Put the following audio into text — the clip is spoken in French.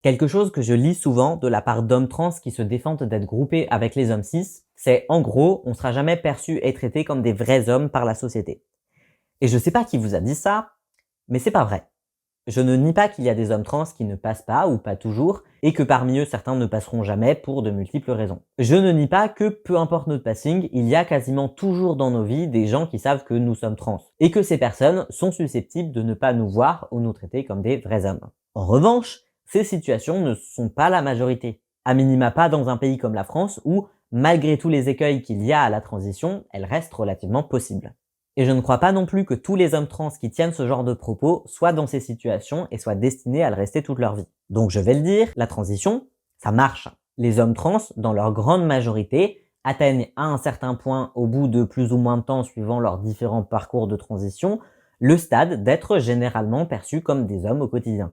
Quelque chose que je lis souvent de la part d'hommes trans qui se défendent d'être groupés avec les hommes cis, c'est en gros, on sera jamais perçu et traité comme des vrais hommes par la société. Et je sais pas qui vous a dit ça, mais c'est pas vrai. Je ne nie pas qu'il y a des hommes trans qui ne passent pas ou pas toujours, et que parmi eux certains ne passeront jamais pour de multiples raisons. Je ne nie pas que peu importe notre passing, il y a quasiment toujours dans nos vies des gens qui savent que nous sommes trans, et que ces personnes sont susceptibles de ne pas nous voir ou nous traiter comme des vrais hommes. En revanche, ces situations ne sont pas la majorité. À minima pas dans un pays comme la France où, malgré tous les écueils qu'il y a à la transition, elle reste relativement possible. Et je ne crois pas non plus que tous les hommes trans qui tiennent ce genre de propos soient dans ces situations et soient destinés à le rester toute leur vie. Donc je vais le dire, la transition, ça marche. Les hommes trans, dans leur grande majorité, atteignent à un certain point, au bout de plus ou moins de temps suivant leurs différents parcours de transition, le stade d'être généralement perçus comme des hommes au quotidien.